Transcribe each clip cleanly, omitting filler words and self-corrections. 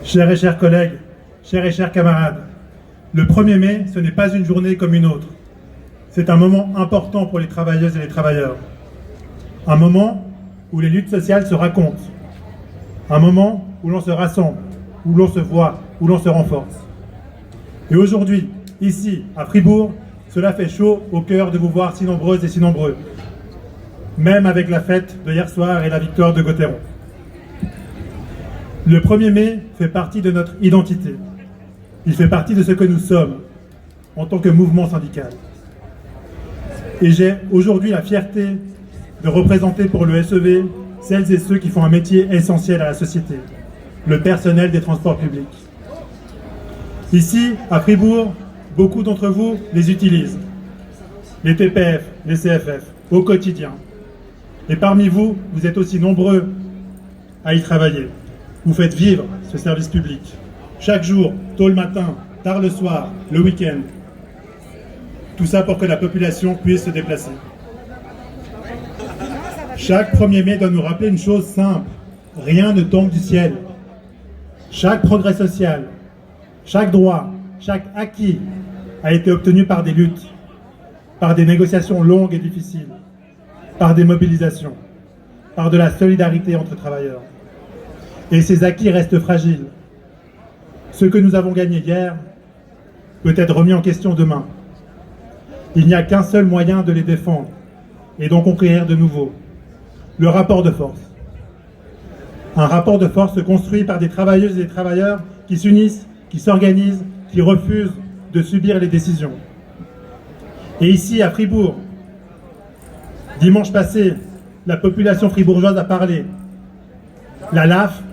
Chers et chers collègues, chers et chers camarades, le 1er mai, ce n'est pas une journée comme une autre. C'est un moment important pour les travailleuses et les travailleurs. Un moment où les luttes sociales se racontent. Un moment où l'on se rassemble, où l'on se voit, où l'on se renforce. Et aujourd'hui, ici, à Fribourg, cela fait chaud au cœur de vous voir si nombreuses et si nombreux. Même avec la fête de hier soir et la victoire de Gauthieron. Le 1er mai fait partie de notre identité. Il fait partie de ce que nous sommes en tant que mouvement syndical. Et j'ai aujourd'hui la fierté de représenter pour le SEV celles et ceux qui font un métier essentiel à la société, le personnel des transports publics. Ici, à Fribourg, beaucoup d'entre vous les utilisent. Les TPF, les CFF, au quotidien. Et parmi vous, vous êtes aussi nombreux à y travailler. Vous faites vivre ce service public. Chaque jour, tôt le matin, tard le soir, le week-end. Tout ça pour que la population puisse se déplacer. Chaque 1er mai doit nous rappeler une chose simple. Rien ne tombe du ciel. Chaque progrès social, chaque droit, chaque acquis a été obtenu par des luttes, par des négociations longues et difficiles, par des mobilisations, par de la solidarité entre travailleurs. Et ces acquis restent fragiles. Ce que nous avons gagné hier peut être remis en question demain. Il n'y a qu'un seul moyen de les défendre et d'en conquérir de nouveau. Le rapport de force. Un rapport de force construit par des travailleuses et des travailleurs qui s'unissent, qui s'organisent, qui refusent de subir les décisions. Et ici, à Fribourg, dimanche passé, la population fribourgeoise a parlé. La LAF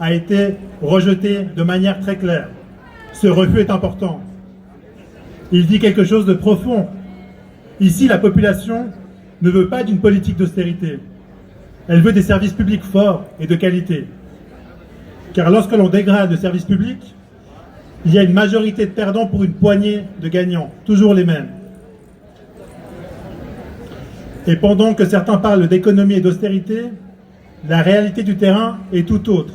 a été rejetée de manière très claire. Ce refus est important. Il dit quelque chose de profond. Ici, la population ne veut pas d'une politique d'austérité. Elle veut des services publics forts et de qualité. Car lorsque l'on dégrade le service public, il y a une majorité de perdants pour une poignée de gagnants, toujours les mêmes. Et pendant que certains parlent d'économie et d'austérité, la réalité du terrain est tout autre.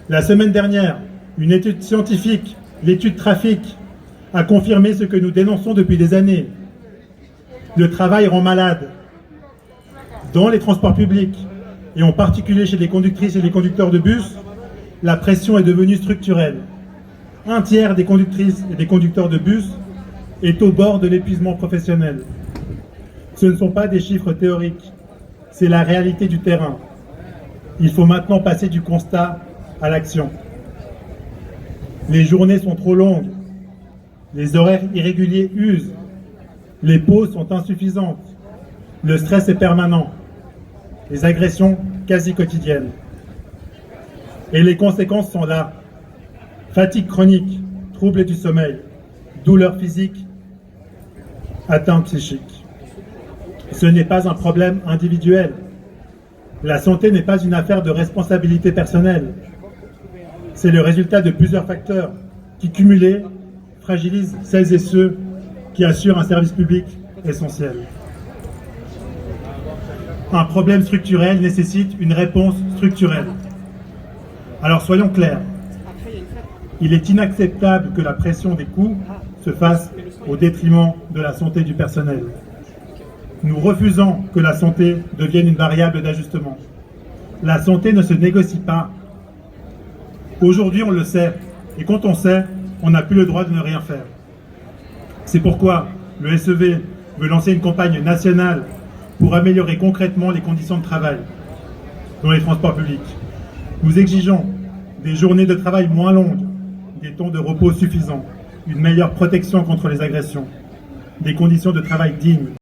La semaine dernière, une étude scientifique, l'étude Trafic, a confirmé ce que nous dénonçons depuis des années. Le travail rend malade. Dans les transports publics, et en particulier chez les conductrices et les conducteurs de bus, la pression est devenue structurelle. Un tiers des conductrices et des conducteurs de bus est au bord de l'épuisement professionnel. Ce ne sont pas des chiffres théoriques, c'est la réalité du terrain. Il faut maintenant passer du constat à l'action. Les journées sont trop longues, les horaires irréguliers usent, les pauses sont insuffisantes, le stress est permanent, les agressions quasi quotidiennes. Et les conséquences sont là. Fatigue chronique, troubles du sommeil, douleurs physiques, atteintes psychiques. Ce n'est pas un problème individuel. La santé n'est pas une affaire de responsabilité personnelle. C'est le résultat de plusieurs facteurs qui, cumulés, fragilisent celles et ceux qui assurent un service public essentiel. Un problème structurel nécessite une réponse structurelle. Alors soyons clairs. Il est inacceptable que la pression des coûts se fasse au détriment de la santé du personnel. Nous refusons que la santé devienne une variable d'ajustement. La santé ne se négocie pas. Aujourd'hui, on le sait. Et quand on sait, on n'a plus le droit de ne rien faire. C'est pourquoi le SEV veut lancer une campagne nationale pour améliorer concrètement les conditions de travail dans les transports publics. Nous exigeons des journées de travail moins longues, des temps de repos suffisants, une meilleure protection contre les agressions, des conditions de travail dignes.